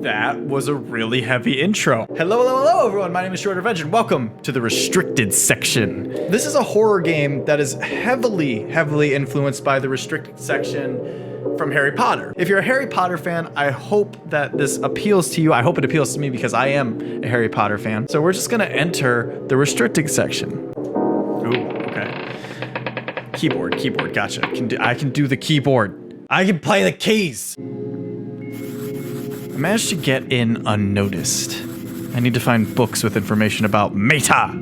That was a really heavy intro. Hello everyone, my name is TrueRedRevenge and welcome to the restricted section. This is a horror game that is heavily influenced by the restricted section from Harry Potter. If you're a Harry Potter fan, I hope that this appeals to you. I hope it appeals to me because I am a Harry Potter fan. So we're just gonna enter the restricted section. Ooh, okay. Keyboard, gotcha. I can do the keyboard. I can play the keys. I managed to get in unnoticed. I need to find books with information about Meta.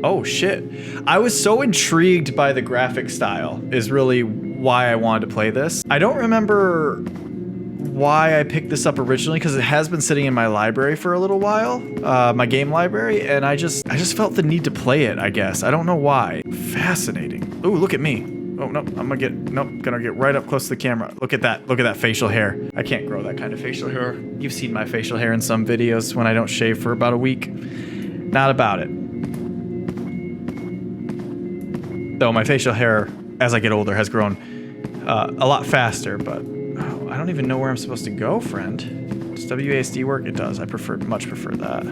Oh shit. I was so intrigued by the graphic style is really why I wanted to play this. I don't remember why I picked this up originally because it has been sitting in my library for a little while, my game library, and I just felt the need to play it, I guess. I don't know why. Fascinating. Ooh, look at me. Oh, no, gonna get right up close to the camera. Look at that facial hair. I can't grow that kind of facial hair. You've seen my facial hair in some videos when I don't shave for about a week. Not about it. Though my facial hair, as I get older, has grown a lot faster, but I don't even know where I'm supposed to go, friend. Does WASD work? It does. I much prefer that.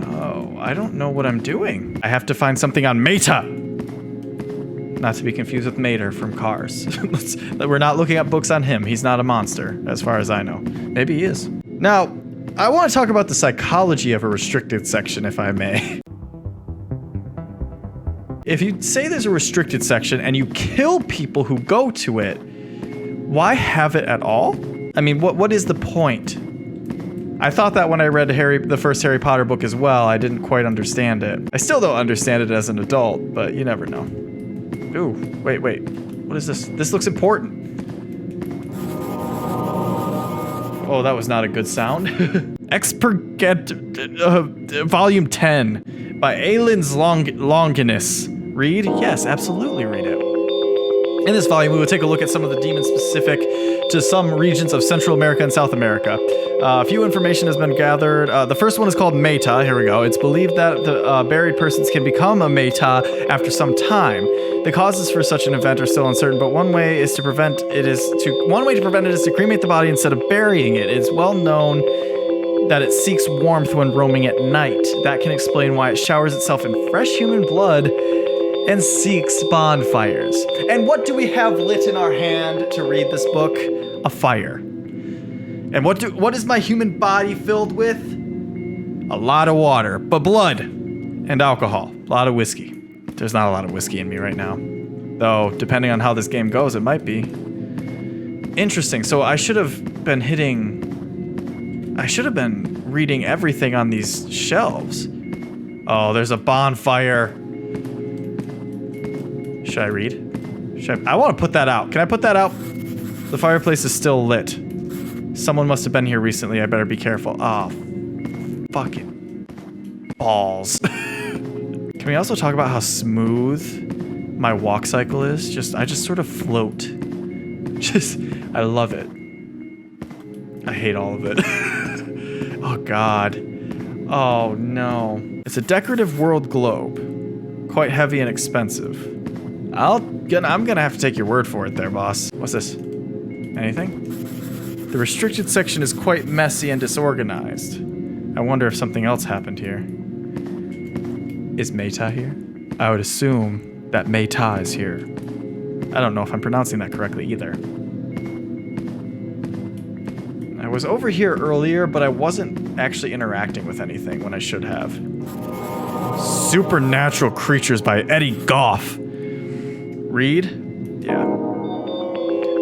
Oh, I don't know what I'm doing. I have to find something on Meta. Not to be confused with Mater from Cars. We're not looking up books on him. He's not a monster, as far as I know. Maybe he is. Now, I want to talk about the psychology of a restricted section, if I may. If you say there's a restricted section and you kill people who go to it, why have it at all? I mean, what is the point? I thought that when I read the first Harry Potter book as well. I didn't quite understand it. I still don't understand it as an adult, but you never know. Ooh, wait. What is this? This looks important. Oh, that was not a good sound. Expurgat, Volume 10 by Aelin's Longinus. Read? Yes, absolutely read it. In this volume, we will take a look at some of the demons specific to some regions of Central America and South America. A few information has been gathered. The first one is called Meta. Here we go. It's believed that the buried persons can become a Meta after some time. The causes for such an event are still uncertain, but one way to prevent it is to cremate the body instead of burying it. It's well known that it seeks warmth when roaming at night. That can explain why it showers itself in fresh human blood and seeks bonfires. And what do we have lit in our hand to read this book? A fire. And what is my human body filled with? A lot of water, but blood and alcohol. A lot of whiskey. There's not a lot of whiskey in me right now. Though, depending on how this game goes, it might be. Interesting. So I should have been reading everything on these shelves. Oh, there's a bonfire. Should I read? I want to put that out. Can I put that out? The fireplace is still lit. Someone must have been here recently. I better be careful. Oh, fucking balls. Can we also talk about how smooth my walk cycle is? I just sort of float. I love it. I hate all of it. Oh God. Oh no. It's a decorative world globe. Quite heavy and expensive. I'm gonna have to take your word for it there, boss. What's this? Anything? The restricted section is quite messy and disorganized. I wonder if something else happened here. Is Meta here? I would assume that Meta is here. I don't know if I'm pronouncing that correctly either. I was over here earlier, but I wasn't actually interacting with anything when I should have. Supernatural Creatures by Eddie Goff. Read? Yeah.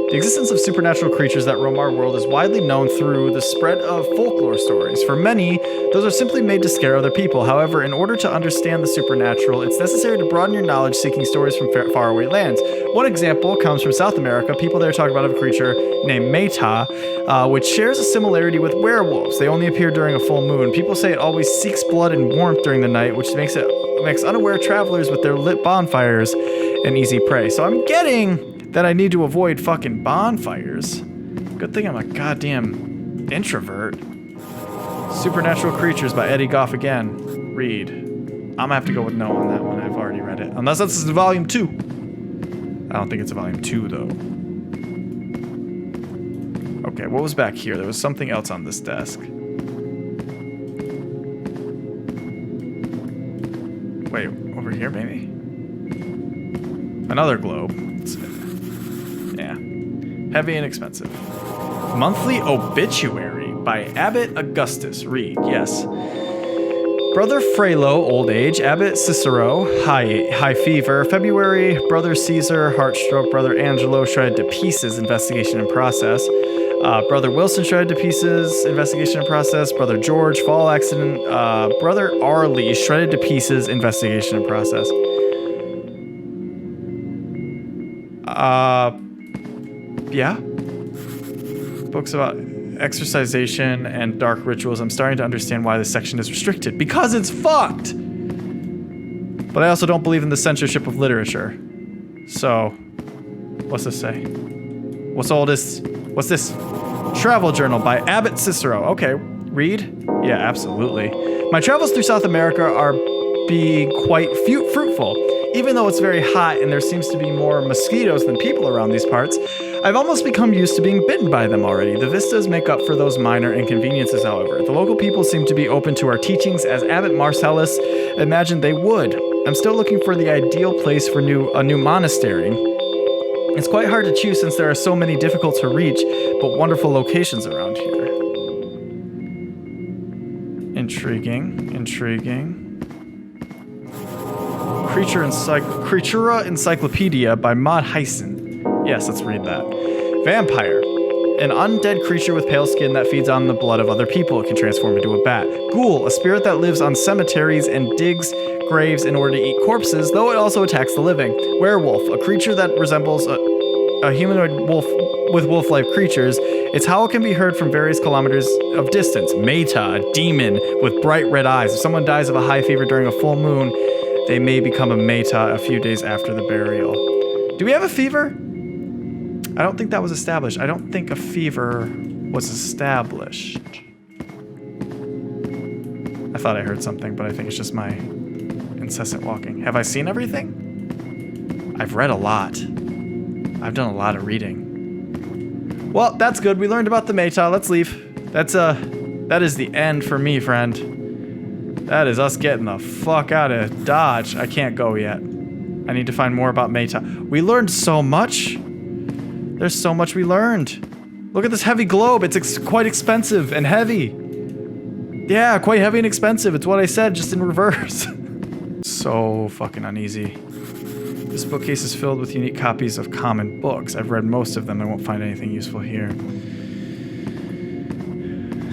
The existence of supernatural creatures that roam our world is widely known through the spread of folklore stories. For many, those are simply made to scare other people. However, in order to understand the supernatural, it's necessary to broaden your knowledge seeking stories from faraway lands. One example comes from South America. People there talk about a creature named Meta, which shares a similarity with werewolves. They only appear during a full moon. People say it always seeks blood and warmth during the night, which makes unaware travelers with their lit bonfires an easy prey. So I'm getting that I need to avoid fucking bonfires. Good thing I'm a goddamn introvert. Supernatural Creatures by Eddie Goff again. Read. I'm gonna have to go with no on that one. I've already read it. Unless this is volume 2. I don't think it's a volume 2 though. Okay, what was back here? There was something else on this desk. Wait, over here maybe? Another globe. Yeah. Heavy and expensive. Monthly Obituary by Abbot Augustus. Read, yes. Brother Frelo, old age. Abbot Cicero, high fever. February, Brother Caesar, heart stroke. Brother Angelo, shredded to pieces, investigation in process. Brother Wilson, shredded to pieces, investigation in process. Brother George, fall accident. Brother Arlie, shredded to pieces, investigation in process. Yeah. Books about exorcisation and dark rituals. I'm starting to understand why this section is restricted. Because it's fucked! But I also don't believe in the censorship of literature. So, what's this say? What's all this? What's this? Travel Journal by Abbot Cicero. Okay, read? Yeah, absolutely. My travels through South America are being quite fruitful. Even though it's very hot and there seems to be more mosquitoes than people around these parts, I've almost become used to being bitten by them already. The vistas make up for those minor inconveniences, however. The local people seem to be open to our teachings as Abbot Marcellus imagined they would. I'm still looking for the ideal place for a new monastery. It's quite hard to choose since there are so many difficult to reach but wonderful locations around here. Intriguing. Creatura Encyclopedia by Maud Hyson. Yes, let's read that. Vampire. An undead creature with pale skin that feeds on the blood of other people. It can transform into a bat. Ghoul. A spirit that lives on cemeteries and digs graves in order to eat corpses, though it also attacks the living. Werewolf. A creature that resembles a humanoid wolf with wolf-like creatures. Its howl can be heard from various kilometers of distance. Meta. A demon with bright red eyes. If someone dies of a high fever during a full moon, they may become a Meta a few days after the burial. Do we have a fever? I don't think that was established. I don't think a fever was established. I thought I heard something, but I think it's just my incessant walking. Have I seen everything? I've read a lot. I've done a lot of reading. Well, that's good. We learned about the Meta. Let's leave. That is the end for me, friend. That is us getting the fuck out of Dodge. I can't go yet. I need to find more about Meta. We learned so much. There's so much we learned. Look at this heavy globe. It's quite expensive and heavy. Yeah, quite heavy and expensive. It's what I said, just in reverse. So fucking uneasy. This bookcase is filled with unique copies of common books. I've read most of them. I won't find anything useful here.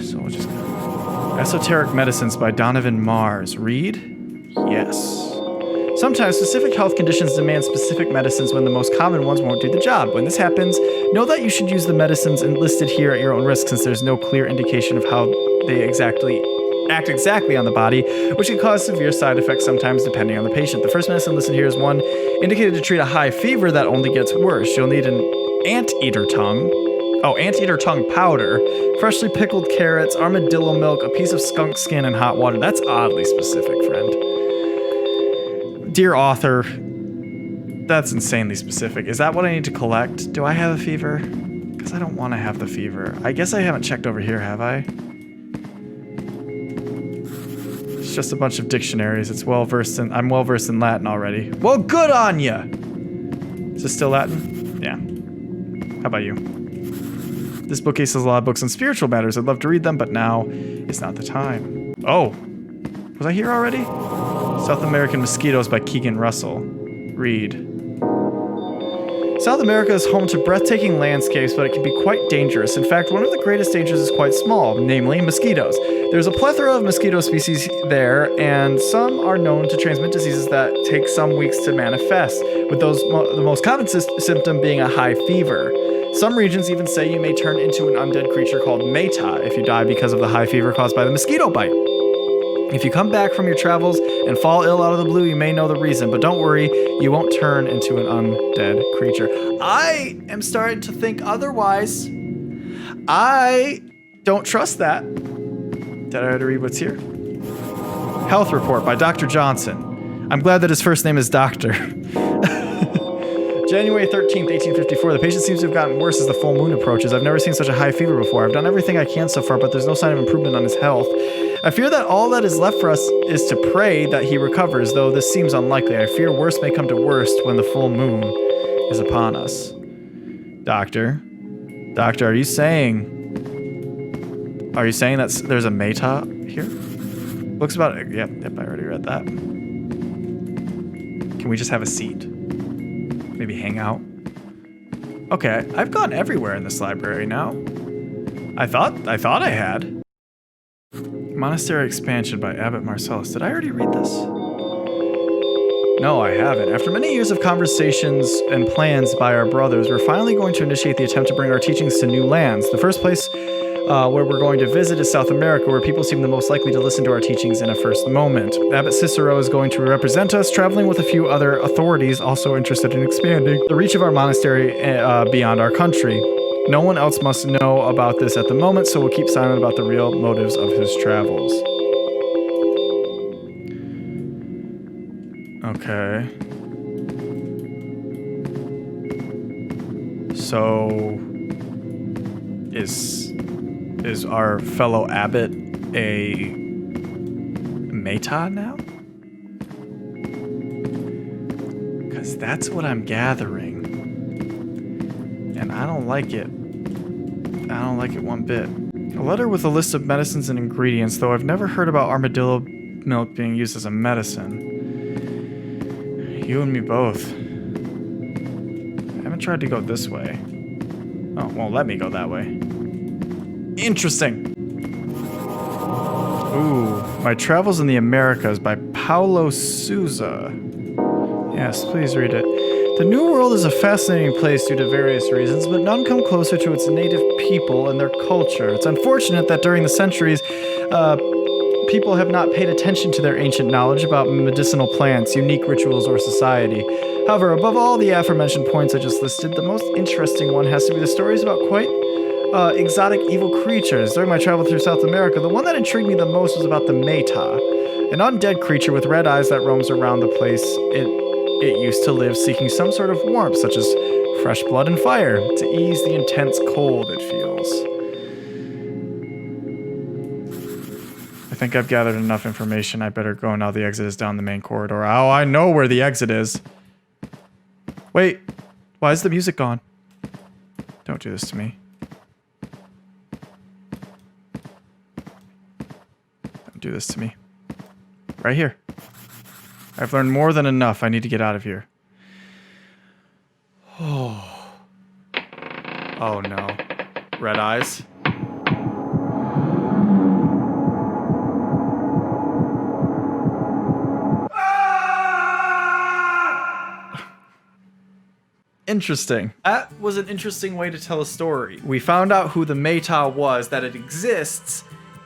So we'll just go. Esoteric Medicines by Donovan Mars. Read? Yes. Sometimes specific health conditions demand specific medicines when the most common ones won't do the job. When this happens, know that you should use the medicines listed here at your own risk, since there's no clear indication of how they act exactly on the body, which can cause severe side effects sometimes depending on the patient. The first medicine listed here is one indicated to treat a high fever that only gets worse. You'll need an anteater tongue. Oh, anteater tongue powder, freshly pickled carrots, armadillo milk, a piece of skunk skin, and hot water. That's oddly specific, friend. Dear author, that's insanely specific. Is that what I need to collect? Do I have a fever? Because I don't want to have the fever. I guess I haven't checked over here, have I? It's just a bunch of dictionaries. I'm well versed in Latin already. Well, good on ya! Is this still Latin? Yeah. How about you? This bookcase has a lot of books on spiritual matters. I'd love to read them, but now is not the time. Oh, was I here already? South American Mosquitoes by Keegan Russell. Read. South America is home to breathtaking landscapes, but it can be quite dangerous. In fact, one of the greatest dangers is quite small, namely mosquitoes. There's a plethora of mosquito species there, and some are known to transmit diseases that take some weeks to manifest, with the most common symptom being a high fever. Some regions even say you may turn into an undead creature called Meta if you die because of the high fever caused by the mosquito bite. If you come back from your travels and fall ill out of the blue, you may know the reason, but don't worry, you won't turn into an undead creature. I am starting to think otherwise. I don't trust that. Did I already read what's here? Health report by Dr. Johnson. I'm glad that his first name is Doctor. January 13th, 1854. The patient seems to have gotten worse as the full moon approaches. I've never seen such a high fever before. I've done everything I can so far, but there's no sign of improvement on his health. I fear that all that is left for us is to pray that he recovers, though this seems unlikely. I fear worst may come to worst when the full moon is upon us. Doctor, are you saying that there's a Meta here? Looks about it. Yep, I already read that. Can we just have a seat? Maybe hang out? Okay, I've gone everywhere in this library now. I thought I had. Monastery Expansion by Abbot Marcellus. Did I already read this? No, I haven't. After many years of conversations and plans by our brothers, we're finally going to initiate the attempt to bring our teachings to new lands. The first place where we're going to visit is South America, where people seem the most likely to listen to our teachings in a first moment. Abbot Cicero is going to represent us, traveling with a few other authorities also interested in expanding the reach of our monastery beyond our country. No one else must know about this at the moment, so we'll keep silent about the real motives of his travels. Okay. So is our fellow abbot a Meta now? Because that's what I'm gathering. And I don't like it. I don't like it one bit. A letter with a list of medicines and ingredients, though I've never heard about armadillo milk being used as a medicine. You and me both. I haven't tried to go this way. Oh, won't let me go that way. Interesting. Ooh, My Travels in the Americas by Paulo Souza. Yes, please read it. The New World is a fascinating place due to various reasons, but none come closer to its native people and their culture. It's unfortunate that during the centuries, people have not paid attention to their ancient knowledge about medicinal plants, unique rituals, or society. However, above all the aforementioned points I just listed, the most interesting one has to be the stories about quite exotic evil creatures. During my travel through South America, the one that intrigued me the most was about the Meta, an undead creature with red eyes that roams around the place it used to live, seeking some sort of warmth, such as fresh blood and fire, to ease the intense cold it feels. I think I've gathered enough information. I better go now. The exit is down the main corridor. Oh, I know where the exit is. Wait, why is the music gone? Don't do this to me. Don't do this to me. Right here. I've learned more than enough. I need to get out of here. Oh. Oh no. Red eyes. Interesting. That was an interesting way to tell a story. We found out who the Meta was, that it exists,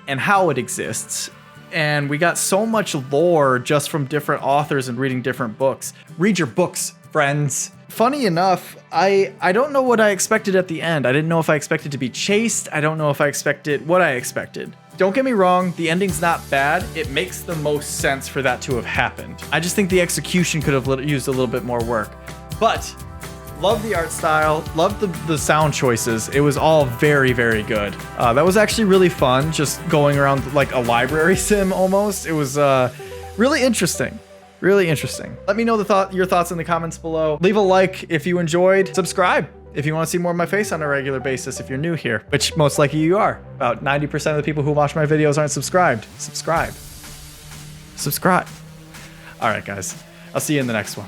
and how it exists. And we got so much lore just from different authors and reading different books. Read your books, friends. Funny enough, I don't know what I expected at the end. I didn't know if I expected to be chased. I don't know if I expected what I expected. Don't get me wrong, the ending's not bad. It makes the most sense for that to have happened. I just think the execution could have used a little bit more work. But love the art style, love the sound choices. It was all very, very good. That was actually really fun, just going around like a library sim almost. It was really interesting. Really interesting. Let me know your thoughts in the comments below. Leave a like if you enjoyed. Subscribe if you want to see more of my face on a regular basis if you're new here, which most likely you are. About 90% of the people who watch my videos aren't subscribed. Subscribe. Subscribe. All right, guys. I'll see you in the next one.